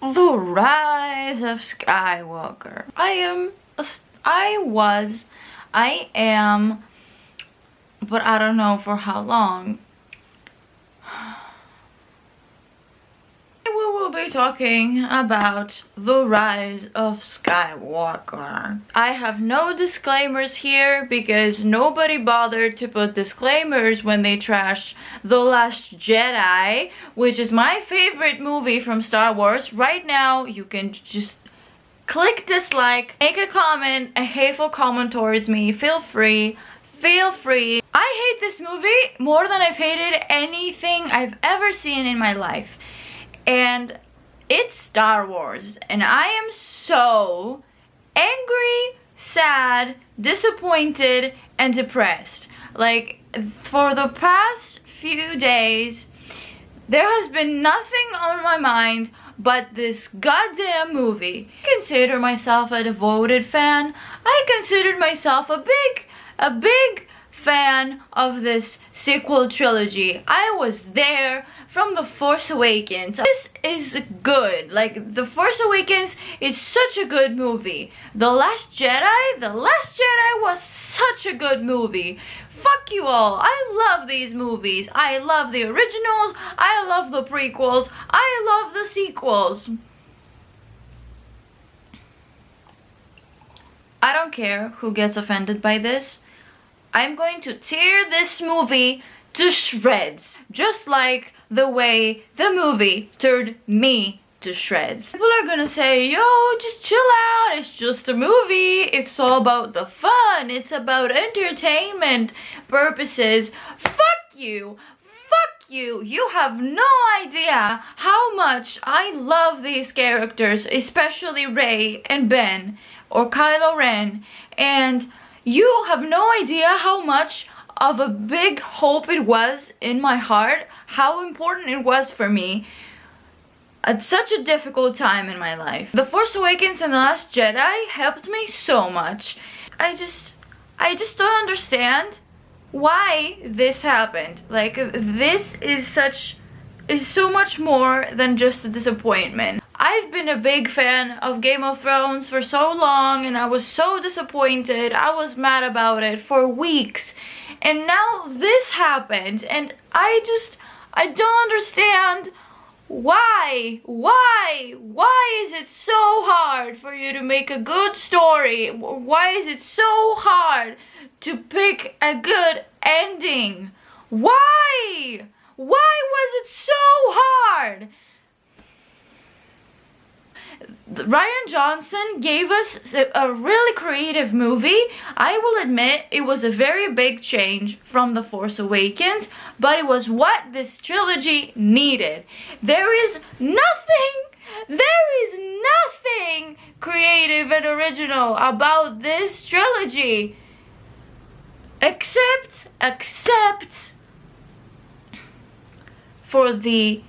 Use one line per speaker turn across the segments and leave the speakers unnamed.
The Rise of Skywalker. I am, but I don't know for how long. We will be talking about The Rise of Skywalker. I have no disclaimers here because nobody bothered to put disclaimers when they trashed The Last Jedi, which is my favorite movie from Star Wars. Right now, you can just click dislike, make a comment, a hateful comment towards me. Feel free. Feel free. I hate this movie more than I've hated anything I've ever seen in my life. And it's Star Wars, and I am so angry, sad, disappointed, and depressed. Like, for the past few days, there has been nothing on my mind but this goddamn movie. I consider myself a devoted fan. I considered myself a big fan of this sequel trilogy. I was there from The Force Awakens. This is good. Like, The Force Awakens is such a good movie. The Last Jedi was such a good movie. Fuck you all. I love these movies. I love the originals. I love the prequels. I love the sequels. I don't care who gets offended by this. I'm going to tear this movie to shreds, just like the way the movie turned me to shreds. People are gonna say, yo, just chill out, it's just a movie, it's all about the fun, it's about entertainment purposes. Fuck you! Fuck you! You have no idea how much I love these characters, especially Rey and Ben, or Kylo Ren, and you have no idea how much of a big hope it was in my heart, how important it was for me at such a difficult time in my life. The Force Awakens and The Last Jedi helped me so much. I just don't understand why this happened. Like, this is so much more than just a disappointment. I've been a big fan of Game of Thrones for so long, and I was so disappointed. I was mad about it for weeks. And now this happened, and I don't understand why is it so hard for you to make a good story? Why is it so hard to pick a good ending? Why was it so hard? Rian Johnson gave us a really creative movie. I will admit it was a very big change from The Force Awakens, but it was what this trilogy needed. There is nothing creative and original about this trilogy except for the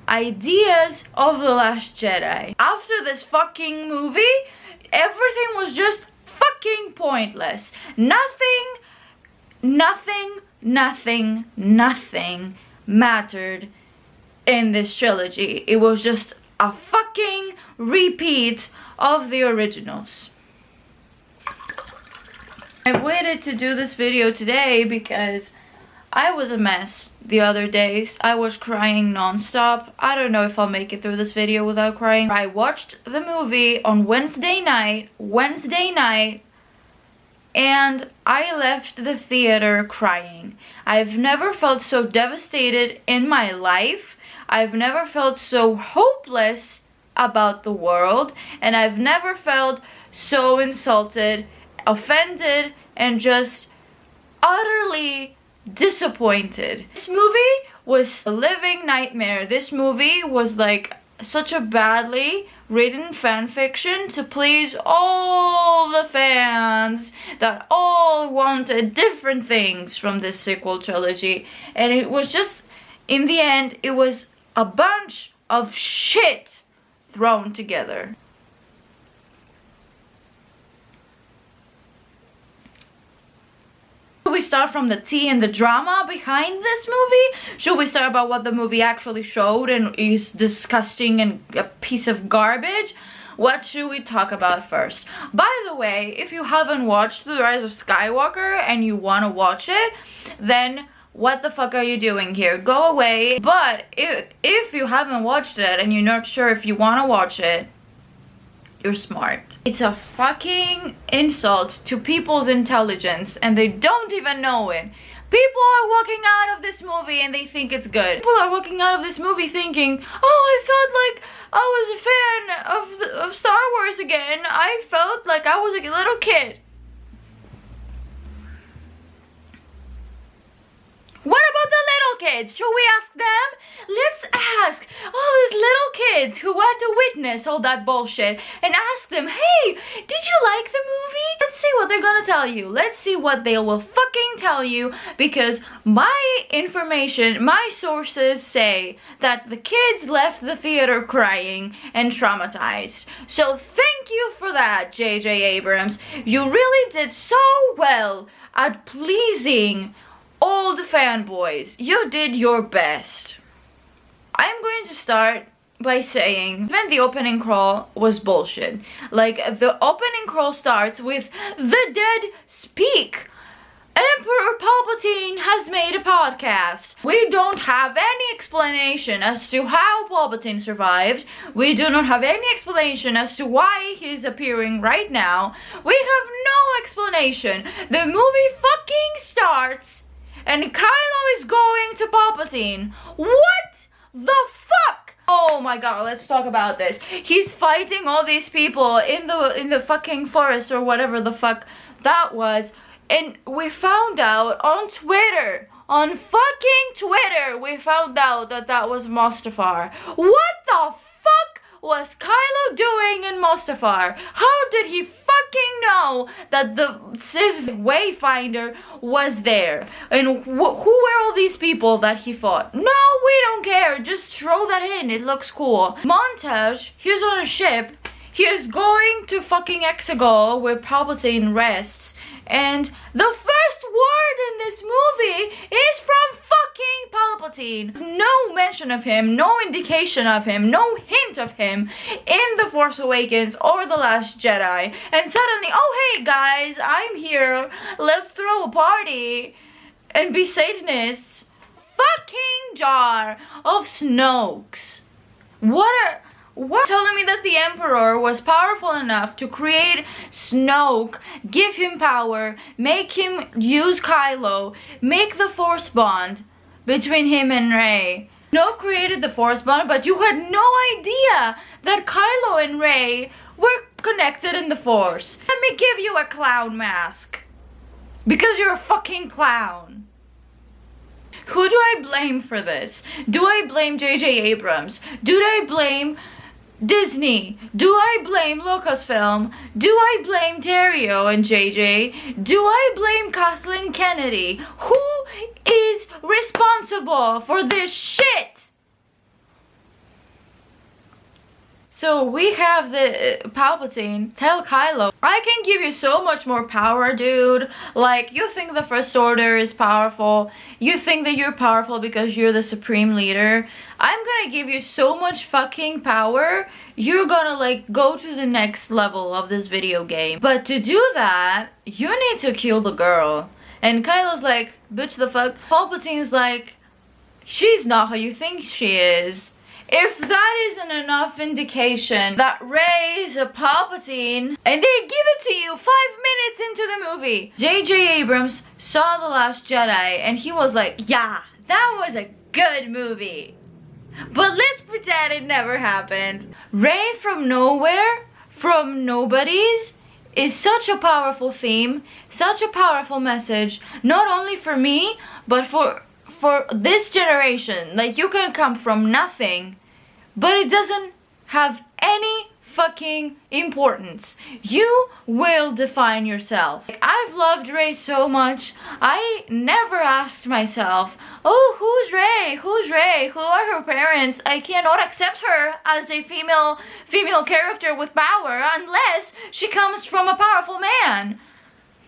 ideas of The Last Jedi. After this fucking movie, everything was just fucking pointless. Nothing mattered in this trilogy. It was just a fucking repeat of the originals. I've waited to do this video today because I was a mess the other days. I was crying non-stop. I don't know if I'll make it through this video without crying. I watched the movie on Wednesday night, and I left the theater crying. I've never felt so devastated in my life. I've never felt so hopeless about the world, and I've never felt so insulted, offended, and just utterly disappointed. This movie was a living nightmare. This movie was like such a badly written fan fiction to please all the fans that all wanted different things from this sequel trilogy, and it was just, in the end, it was a bunch of shit thrown together. Should we start from the tea and the drama behind this movie? Should we start about what the movie actually showed and is disgusting and a piece of garbage? What should we talk about first? By the way, if you haven't watched The Rise of Skywalker and you want to watch it, then what the fuck are you doing here? Go away. But if you haven't watched it and you're not sure if you want to watch it, you're smart. It's a fucking insult to people's intelligence and they don't even know it. People are walking out of this movie and they think it's good. People are walking out of this movie thinking, oh, I felt like I was a fan of Star Wars again. I felt like I was a little kid. What about the little kids? Should we ask them? Let's ask all these little kids who had to witness all that bullshit and ask them, hey, did you like the movie? Let's see what they're gonna tell you. Let's see what they will fucking tell you, because my information, my sources say that the kids left the theater crying and traumatized. So thank you for that, J.J. Abrams. You really did so well at pleasing all the fanboys. You did your best. I'm going to start by saying even the opening crawl was bullshit. Like, the opening crawl starts with the dead speak. Emperor Palpatine has made a podcast. We don't have any explanation as to how Palpatine survived. We do not have any explanation as to why he's appearing right now. We have no explanation. The movie fucking starts and Kylo is going to Palpatine. What the fuck? Oh my god, let's talk about this. He's fighting all these people in the fucking forest or whatever the fuck that was. And we found out on Twitter, on fucking Twitter, we found out that that was Mustafar. What the fuck was Kylo doing in Mustafar? How did he fucking know that the Sith Wayfinder was there? And who were all these people that he fought? No, we don't care. Just throw that in. It looks cool. Montage, he's on a ship. He is going to fucking Exegol where Palpatine rests. And the first word in this movie is from fucking Palpatine. There's no mention of him, no indication of him, no hint of him in The Force Awakens or The Last Jedi. And suddenly, oh hey guys, I'm here. Let's throw a party and be Satanists. Fucking jar of Snokes. What telling me that the Emperor was powerful enough to create Snoke, give him power, make him use Kylo, make the Force bond between him and Rey. Snoke created the Force bond, but you had no idea that Kylo and Rey were connected in the Force. Let me give you a clown mask. Because you're a fucking clown. Who do I blame for this? Do I blame J.J. Abrams? Do I blame Disney? Do I blame Lucasfilm? Do I blame Terrio and JJ? Do I blame Kathleen Kennedy? Who is responsible for this shit? So we have the Palpatine tell Kylo, I can give you so much more power, dude. Like, you think the First Order is powerful. You think that you're powerful because you're the supreme leader. I'm gonna give you so much fucking power. You're gonna like go to the next level of this video game. But to do that, you need to kill the girl. And Kylo's like, bitch the fuck. Palpatine's like, she's not how you think she is. If that isn't enough indication that Rey is a Palpatine, and they give it to you 5 minutes into the movie. J.J. Abrams saw The Last Jedi and he was like, yeah, that was a good movie. But let's pretend it never happened. Rey from nowhere, from nobodies, is such a powerful theme, such a powerful message, not only for me, but for this generation. Like, you can come from nothing, but it doesn't have any fucking importance. You will define yourself. Like, I've loved Rey so much, I never asked myself, oh, who's Rey? Who's Rey? Who are her parents? I cannot accept her as a female character with power unless she comes from a powerful man.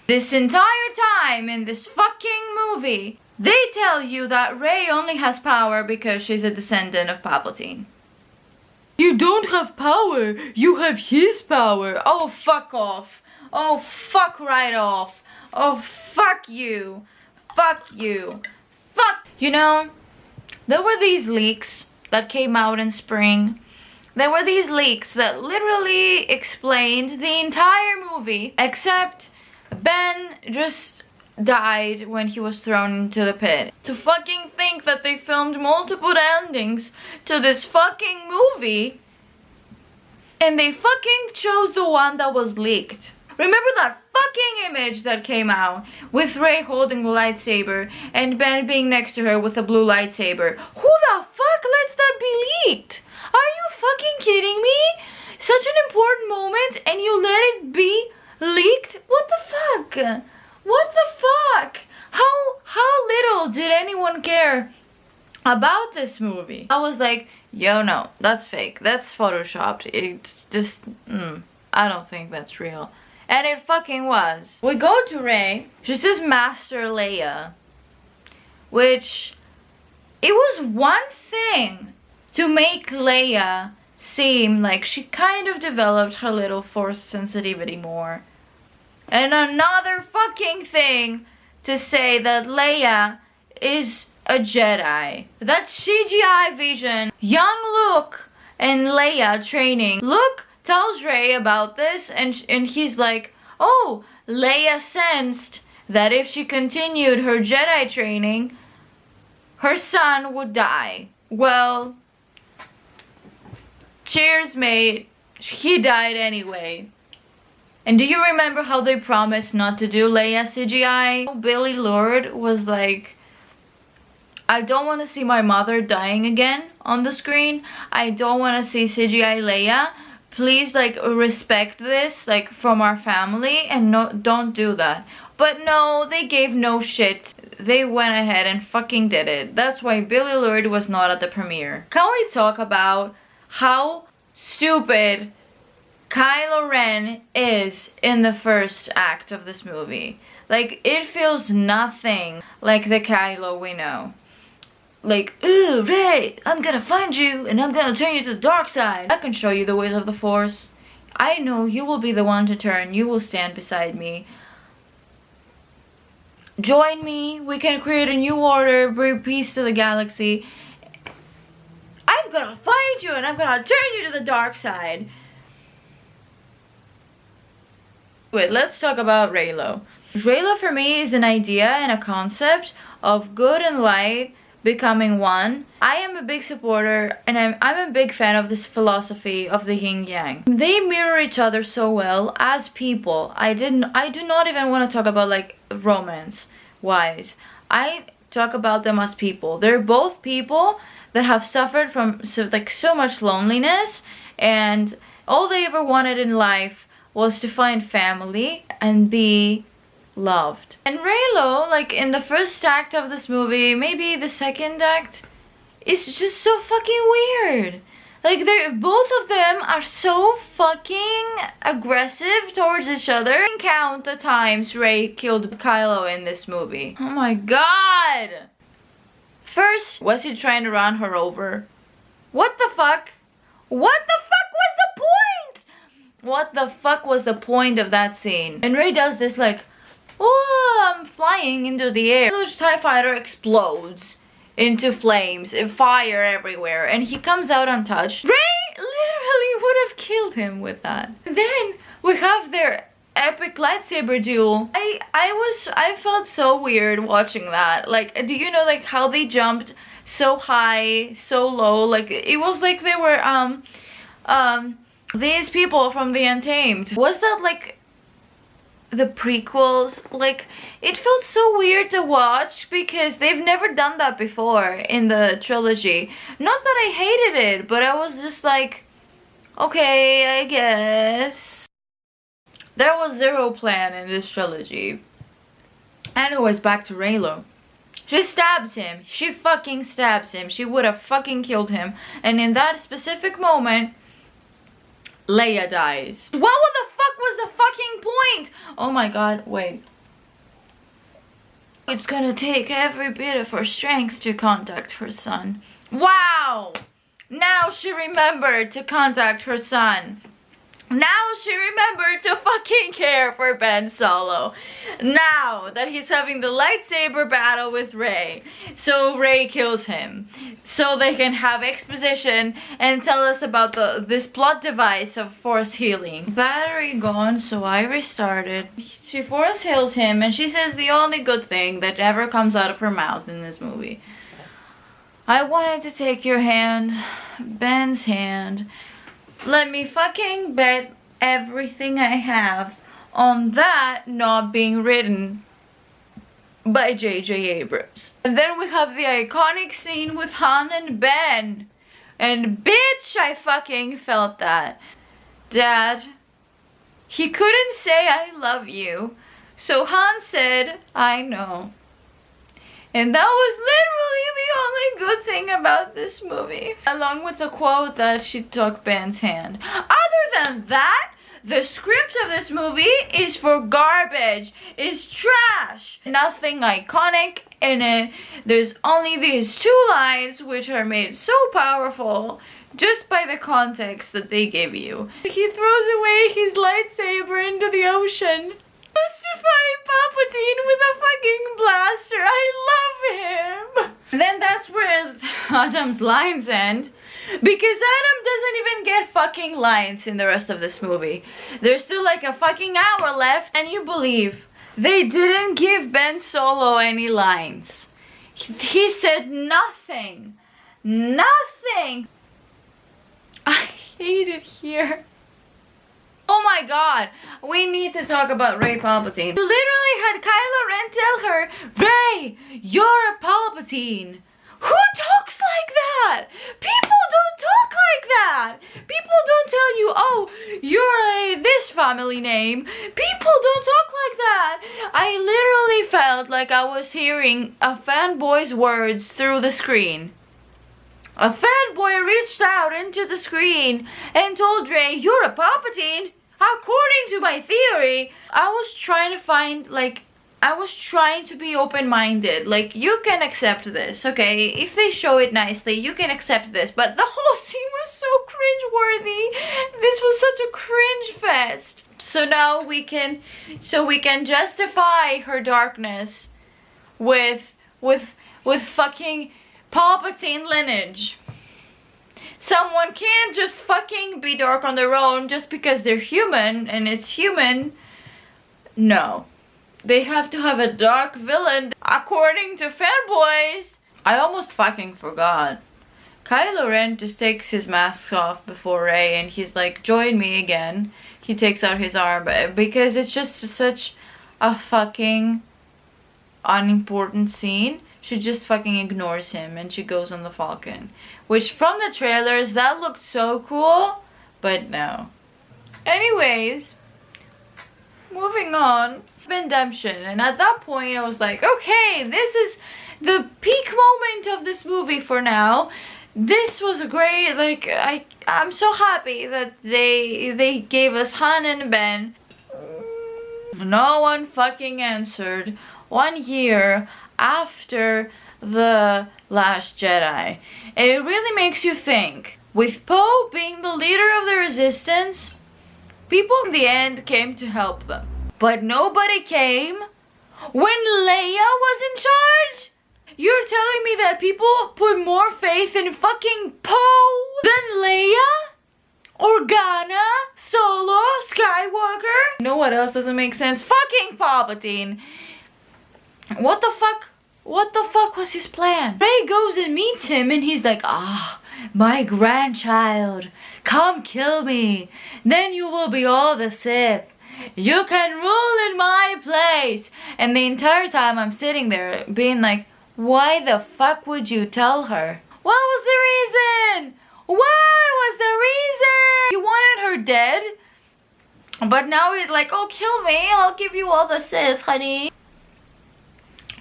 This entire time in this fucking movie, they tell you that Rey only has power because she's a descendant of Palpatine. You don't have power, you have his power. Oh, fuck off. Oh, fuck right off. Oh, fuck you. Fuck you. Fuck. You know, there were these leaks that came out in spring. There were these leaks that literally explained the entire movie, except Ben just died when he was thrown into the pit. To fucking think that they filmed multiple endings to this fucking movie and they fucking chose the one that was leaked. Remember that fucking image that came out with Rey holding the lightsaber and Ben being next to her with a blue lightsaber? Who the fuck lets that be leaked? Are you fucking kidding me? Such an important moment and you let it be leaked? What the fuck? What the fuck? How little did anyone care about this movie? I was like, yo, no, that's fake. That's photoshopped. It just, I don't think that's real. And it fucking was. We go to Rey. She says Master Leia. Which, it was one thing to make Leia seem like she kind of developed her little force sensitivity more. And another fucking thing to say that Leia is a Jedi. That CGI vision, young Luke and Leia training. Luke tells Rey about this and he's like, oh, Leia sensed that if she continued her Jedi training, her son would die. Well, cheers, mate. He died anyway. And do you remember how they promised not to do Leia CGI? Billy Lord was like, I don't want to see my mother dying again on the screen. I don't want to see CGI Leia. Please, like, respect this, like, from our family, and no, don't do that. But no, they gave no shit. They went ahead and fucking did it. That's why Billy Lord was not at the premiere. Can we talk about how stupid Kylo Ren is in the first act of this movie? Like, it feels nothing like the Kylo we know. Like, ooh, Rey, I'm gonna find you and I'm gonna turn you to the dark side. I can show you the ways of the Force. I know you will be the one to turn. You will stand beside me. Join me. We can create a new order, bring peace to the galaxy. I'm gonna find you and I'm gonna turn you to the dark side. Wait, let's talk about Reylo. Reylo for me is an idea and a concept of good and light becoming one. I am a big supporter and I'm a big fan of this philosophy of the yin yang. They mirror each other so well as people. I do not even want to talk about like romance wise. I talk about them as people. They're both people that have suffered from so much loneliness, and all they ever wanted in life was to find family and be loved. And Reylo, like in the first act of this movie, maybe the second act, is just so fucking weird. Like both of them are so fucking aggressive towards each other. Count the times Rey killed Kylo in this movie. Oh my god! First, was he trying to run her over? What the fuck? What the fuck was the point? What the fuck was the point of that scene? And Rey does this like, oh, I'm flying into the air. The TIE fighter explodes into flames and fire everywhere, and he comes out untouched. Rey literally would have killed him with that. And then we have their epic lightsaber duel. I felt so weird watching that. Like, do you know like how they jumped so high, so low? Like it was like they were these people from the Untamed. Was that like the prequels? Like it felt so weird to watch because they've never done that before in the trilogy. Not that I hated it, but I was just like, okay, I guess. There was zero plan in this trilogy. Anyways, back to Reylo. She stabs him. She fucking stabs him. She would have fucking killed him. And in that specific moment, Leia dies. What the fuck was the fucking point? Oh my god, wait. It's gonna take every bit of her strength to contact her son. Wow! Now she remembered to contact her son. Now she remembered to fucking care for Ben Solo. Now that he's having the lightsaber battle with Rey, so Rey kills him, so they can have exposition and tell us about this plot device of force healing. Battery gone, so I restarted. She force heals him, and she says the only good thing that ever comes out of her mouth in this movie. I wanted to take your hand, Ben's hand. Let me fucking bet everything I have on that not being written by J.J. Abrams. And then we have the iconic scene with Han and Ben. And bitch, I fucking felt that. Dad, he couldn't say I love you, so Han said, I know. And that was literally the only good thing about this movie. Along with the quote that she took Ben's hand. Other than that, the script of this movie is for garbage. It's trash. Nothing iconic in it. There's only these 2 lines which are made so powerful just by the context that they give you. He throws away his lightsaber into the ocean. Justifying Palpatine with a fucking blaster. I love him. And then that's where Adam's lines end, because Adam doesn't even get fucking lines in the rest of this movie. There's still like a fucking hour left, and you believe they didn't give Ben Solo any lines. He said nothing. Nothing. I hate it here. Oh my god, we need to talk about Rey Palpatine. You literally had Kylo Ren tell her, Rey, you're a Palpatine. Who talks like that? People don't talk like that. People don't tell you, oh, you're this family name. People don't talk like that. I literally felt like I was hearing a fanboy's words through the screen. A fanboy reached out into the screen and told Rey, you're a Palpatine. According to my theory, I was trying to find, I was trying to be open-minded. Like, you can accept this, okay? If they show it nicely, you can accept this. But the whole scene was so cringe-worthy. This was such a cringe fest. So now we can justify her darkness with fucking Palpatine lineage. Someone can't just fucking be dark on their own just because they're human and it's human. No. They have to have a dark villain according to fanboys. I almost fucking forgot. Kylo Ren just takes his mask off before Rey and he's like, join me again. He takes out his arm because it's just such a fucking unimportant scene. She just fucking ignores him and she goes on the Falcon. Which from the trailers, that looked so cool, but no. Anyways, moving on. Redemption, and at that point I was like, okay, this is the peak moment of this movie for now. This was great. Like, I'm so happy that they gave us Han and Ben. No one fucking answered 1 year after The Last Jedi. And it really makes you think. With Poe being the leader of the Resistance, people in the end came to help them. But nobody came when Leia was in charge? You're telling me that people put more faith in fucking Poe than Leia? Organa? Solo? Skywalker? You know what else doesn't make sense? Fucking Palpatine. What the fuck? What the fuck was his plan? Rey goes and meets him and he's like, ah, my grandchild, come kill me. Then you will be all the Sith. You can rule in my place. And the entire time I'm sitting there being like, why the fuck would you tell her? What was the reason? What was the reason? You wanted her dead? But now he's like, oh, kill me. I'll give you all the Sith, honey.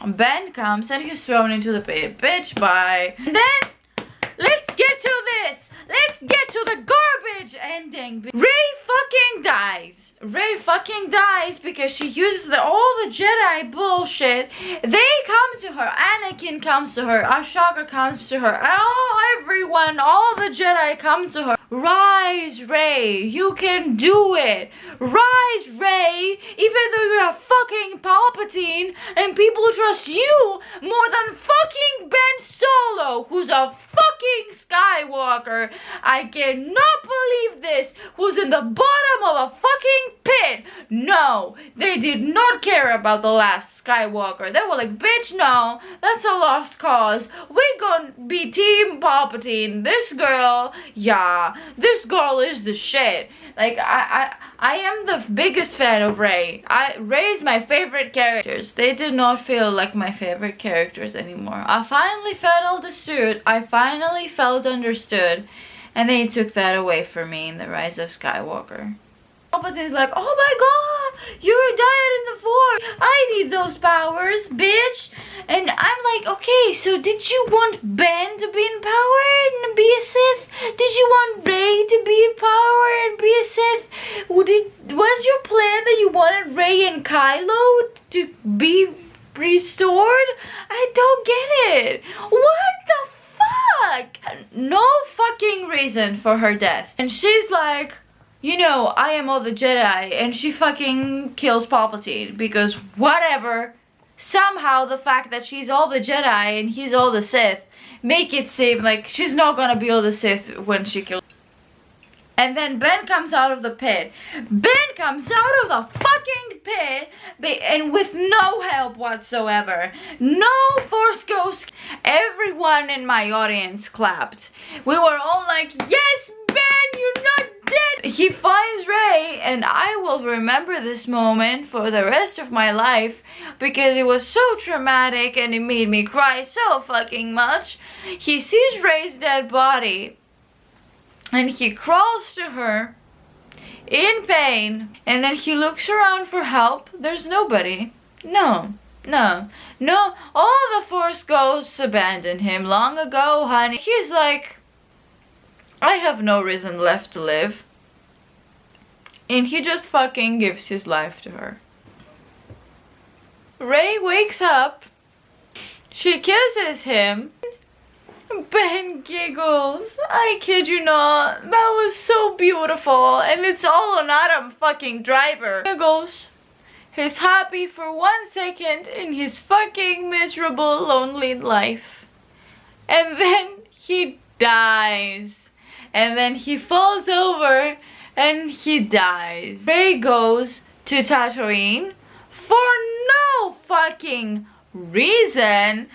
Ben comes and he's thrown into the pit. Bitch, bye. And then, let's get to this. Let's get to the garbage ending. Rey fucking dies. Rey fucking dies because she uses all the Jedi bullshit. They come to her. Anakin comes to her. Ashoka comes to her. Everyone, all the Jedi come to her. Rise, Rey. You can do it. Rise, Rey. Even though you're a fucking Palpatine and people trust you more than fucking Ben Solo, who's a fucking Skywalker. I cannot believe this. Who's in the bottom of a fucking pit. No, they did not care about the last Skywalker. They were like, bitch, no, that's a lost cause. We gonna be Team Palpatine. This girl, yeah, this girl is the shit. Like, I am the biggest fan of Rey. Rey's my favorite characters. They did not feel like my favorite characters anymore. I finally felt understood. And they took that away from me in The Rise of Skywalker. Palpatine's like, oh my god, you're dying in the Force. I need those powers, bitch. And I'm like, okay, so did you want Ben to be in power and be a Sith? Did you want Rey to be in power and be a Sith? Was your plan that you wanted Rey and Kylo to be restored? I don't get it. What the fuck? No fucking reason for her death. And she's like, you know, I am all the Jedi, and she fucking kills Palpatine because whatever. Somehow the fact that she's all the Jedi and he's all the Sith make it seem like she's not gonna be all the Sith when she kills. And then Ben comes out of the pit. Ben comes out of the fucking pit and with no help whatsoever. No Force Ghost. Everyone in my audience clapped. We were all like, yes, Ben, you're not dead. He finds Rey, and I will remember this moment for the rest of my life because it was so traumatic and it made me cry so fucking much. He sees Rey's dead body and he crawls to her in pain, and then he looks around for help. There's nobody. No. All the Force Ghosts abandoned him long ago, honey. He's like, I have no reason left to live. And he just fucking gives his life to her. Rey wakes up. She kisses him. Ben giggles. I kid you not. That was so beautiful. And it's all on Adam fucking Driver. Giggles. He's happy for 1 second in his fucking miserable, lonely life. And then he dies. And then he falls over and he dies. Rey goes to Tatooine for no fucking reason.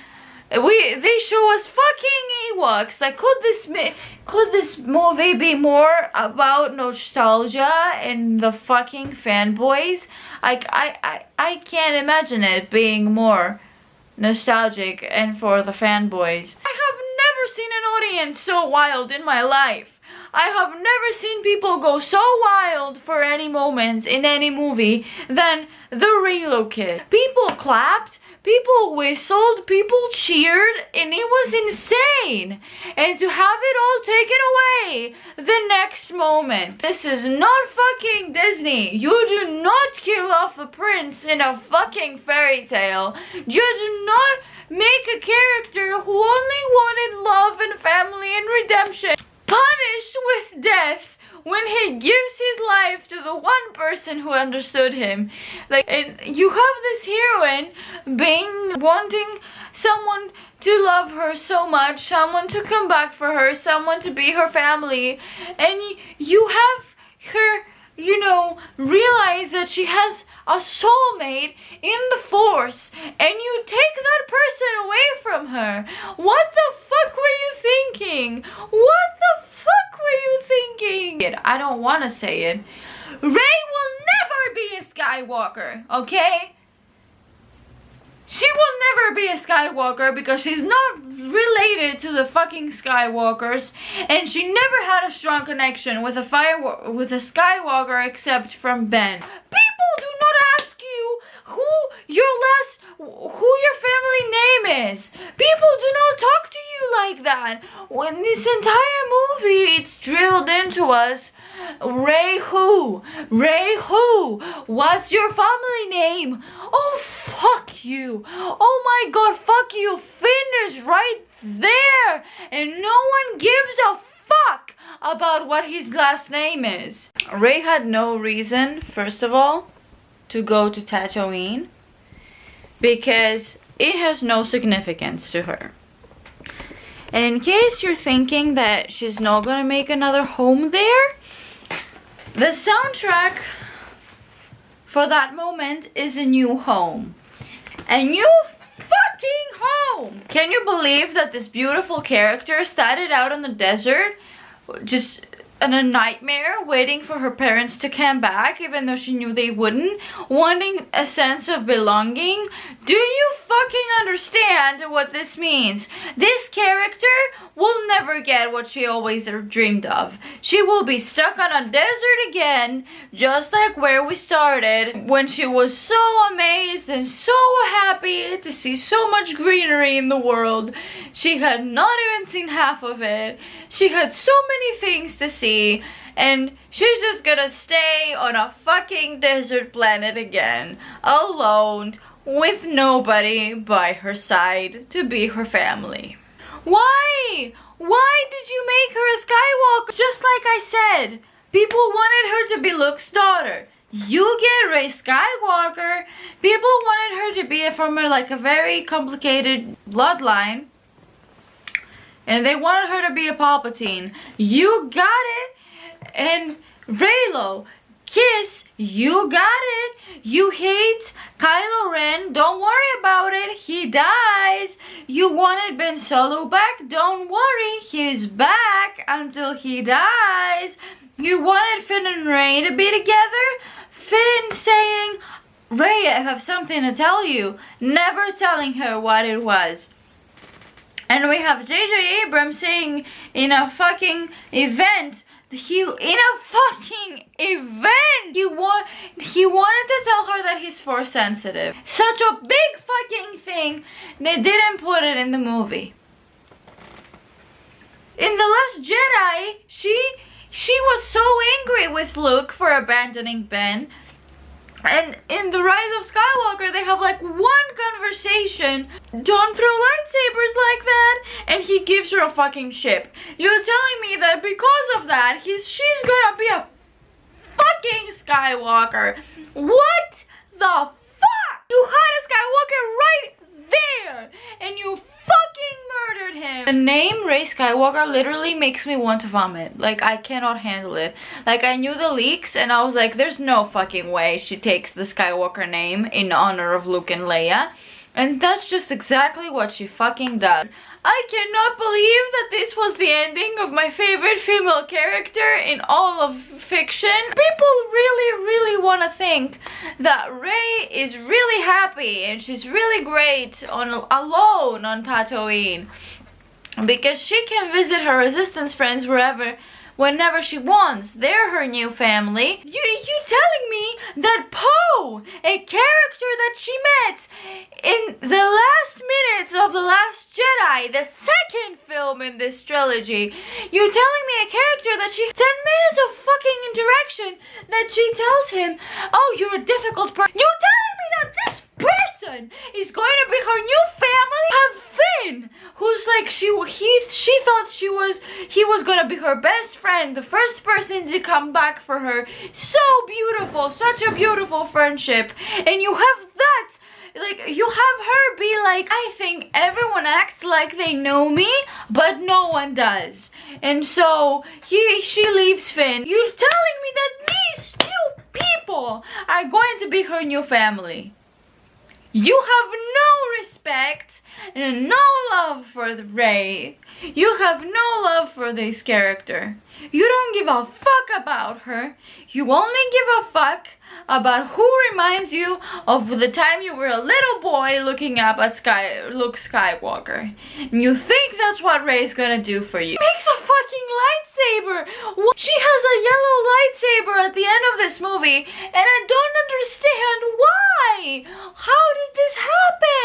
They show us fucking Ewoks. Like, could this movie be more about nostalgia and the fucking fanboys? Like, I can't imagine it being more nostalgic and for the fanboys. I have never seen an audience so wild in my life. I have never seen people go so wild for any moments in any movie than the Reylo kid. People clapped. People whistled, people cheered, and it was insane. And to have it all taken away the next moment. This is not fucking Disney. You do not kill off a prince in a fucking fairy tale. You do not make a character who only wanted love and family and redemption punished with death when he gives his life to the one person who understood him. Like, and you have this heroine wanting someone to love her so much, someone to come back for her, someone to be her family, and you have her, you know, realize that she has a soulmate in the Force, and you take that person away from her. What the fuck were you thinking? What the fuck were you thinking? I don't want to say it. Rey will never be a Skywalker, okay? She will never be a Skywalker because she's not related to the fucking Skywalkers, and she never had a strong connection with a Skywalker except from Ben. People do not ask you who your last who your family name is. People do not talk to you like that. When this entire movie, it's drilled into us. Rey who? Rey who? What's your family name? Oh, fuck you. Oh my god, fuck you. Finn is right there. And no one gives a fuck about what his last name is. Rey had no reason, first of all, to go to Tatooine, because it has no significance to her. And in case you're thinking that she's not gonna make another home there, the soundtrack for that moment is A New Home. A new fucking home! Can you believe that this beautiful character started out in the desert, just in a nightmare, waiting for her parents to come back, even though she knew they wouldn't, wanting a sense of belonging? Do you fucking understand what this means? This character will never get what she always dreamed of. She will be stuck on a desert again, just like where we started, when she was so amazed and so happy to see so much greenery in the world. She had not even seen half of it. She had so many things to see, and she's just gonna stay on a fucking desert planet again, alone, with nobody by her side to be her family. Why? Why did you make her a Skywalker? Just like I said, people wanted her to be Luke's daughter. You get Rey Skywalker. People wanted her to be from like a very complicated bloodline, and they wanted her to be a Palpatine. You got it. And Reylo, Kiss, you got it. You hate Kylo Ren, don't worry about it, he dies. You wanted Ben Solo back, don't worry, he's back until he dies. You wanted Finn and Rey to be together. Finn saying, Rey, I have something to tell you, never telling her what it was. And we have J.J. Abrams saying in a fucking event, he wanted to tell her that he's force sensitive. Such a big fucking thing, they didn't put it in the movie. In The Last Jedi, she was so angry with Luke for abandoning Ben. And in The Rise of Skywalker, they have like one conversation. Don't throw lightsabers like that. And he gives her a fucking ship. You're telling me that because of that, she's gonna be a fucking Skywalker. What the fuck? You had a Skywalker right there. And you fucking murdered him. The name Rey Skywalker literally makes me want to vomit. Like, I cannot handle it. Like, I knew the leaks and I was like, there's no fucking way she takes the Skywalker name in honor of Luke and Leia. And that's just exactly what she fucking does. I cannot believe that this was the ending of my favorite female character in all of fiction. People really want to think that Rey is really happy and she's really great alone on Tatooine, because she can visit her Resistance friends whenever she wants. They're her new family. You telling me that Poe, a character that she met in the last minutes of The Last Jedi, the second film in this trilogy, you're telling me a character that 10 minutes of fucking interaction that she tells him, oh, you're a difficult person. You're telling me that this person is going to be her new family? Have Finn, who's like, she thought he was gonna be her best friend, the first person to come back for her. So beautiful, such a beautiful friendship. And you have that, like, you have her be like, I think everyone acts like they know me, but no one does. And so she leaves Finn. You're telling me that these two people are going to be her new family. You have no respect and no love for Rey. You have no love for this character. You don't give a fuck about her. You only give a fuck about who reminds you of the time you were a little boy looking up at Luke Skywalker. And you think that's what Rey's gonna do for you. Makes a fucking lightsaber. She has a yellow lightsaber at the end of this movie, and I don't understand why. How did this happen?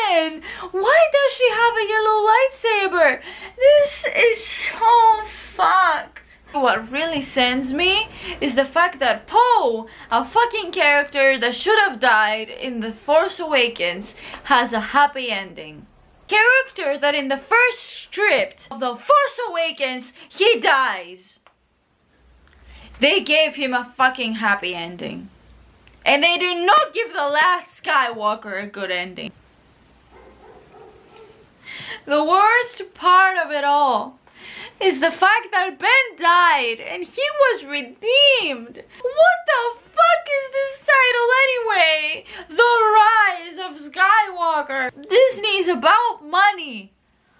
sends me is the fact that Poe, a fucking character that should have died in The Force Awakens, has a happy ending. Character that in the first script of The Force Awakens, he dies. They gave him a fucking happy ending. And they did not give the last Skywalker a good ending. The worst part of it all is the fact that Ben died and he was redeemed. What the fuck is this title anyway? The Rise of Skywalker. Disney is about money.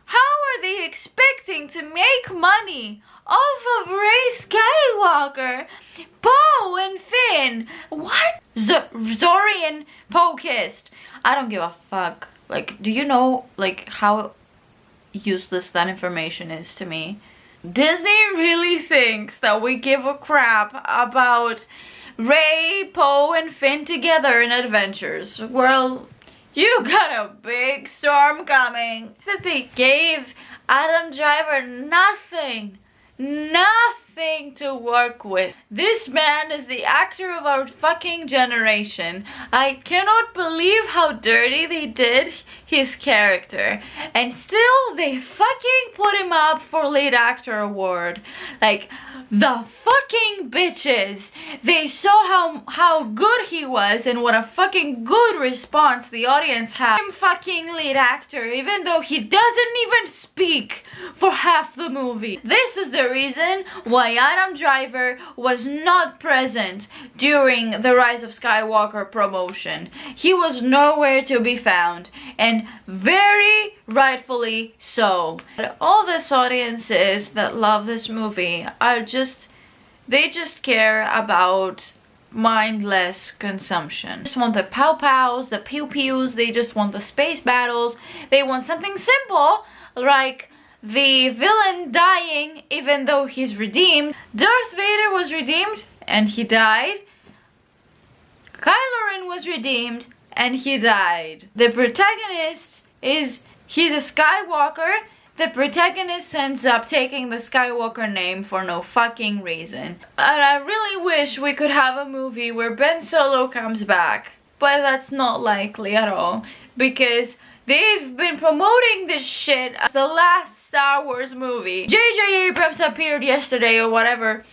How are they expecting to make money off of Rey Skywalker, Poe and Finn? What? Zori and Poe kissed. I don't give a fuck. Like, do you know, like, how useless that information is to me? Disney really thinks that we give a crap about Rey, Poe, and Finn together in adventures. Well, you got a big storm coming. That they gave Adam Driver nothing to work with. This man is the actor of our fucking generation. I cannot believe how dirty they did his character, and still they fucking put him up for lead actor award. Like, the fucking bitches. They saw how good he was and what a fucking good response the audience had. Him fucking lead actor, even though he doesn't even speak for half the movie. This is the reason why Adam Driver was not present during the Rise of Skywalker promotion. He was nowhere to be found, and very rightfully so. All these audiences that love this movie are they just care about mindless consumption. They just want the pow pows, the pew pews, they just want the space battles. They want something simple, like the villain dying even though he's redeemed. Darth Vader was redeemed and he died. Kylo Ren was redeemed and he died. The protagonist he's a Skywalker. The protagonist ends up taking the Skywalker name for no fucking reason. And I really wish we could have a movie where Ben Solo comes back. But that's not likely at all, because they've been promoting this shit as the last Star Wars movie. J.J. Abrams appeared yesterday or whatever,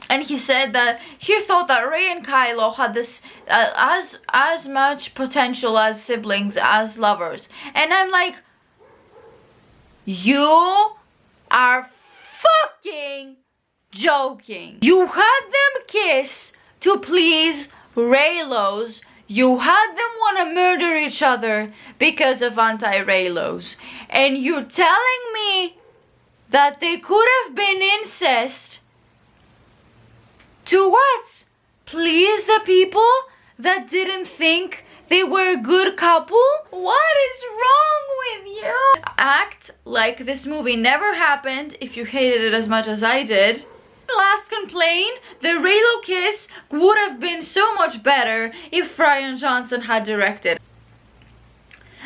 and he said that he thought that Rey and Kylo had this as much potential as siblings, as lovers. And I'm like, you are fucking joking. You had them kiss to please Reylos. You had them want to murder each other because of anti-Reylos. And you're telling me that they could have been incest to what? Please the people that didn't think they were a good couple? What is wrong with you? Act like this movie never happened if you hated it as much as I did. Last complaint, the Reylo kiss would have been so much better if Rian Johnson had directed.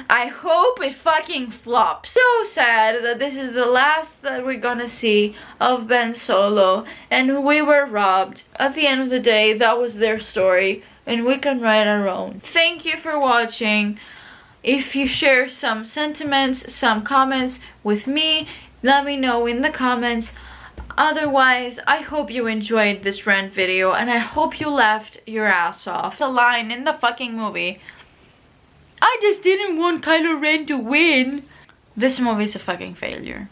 I hope it fucking flops. So sad that this is the last that we're gonna see of Ben Solo, and we were robbed. At the end of the day, that was their story, and we can write our own. Thank you for watching. If you share some sentiments, some comments with me, let me know in the comments. Otherwise, I hope you enjoyed this rant video, and I hope you laughed your ass off. The line in the fucking movie, I just didn't want Kylo Ren to win. This movie's a fucking failure.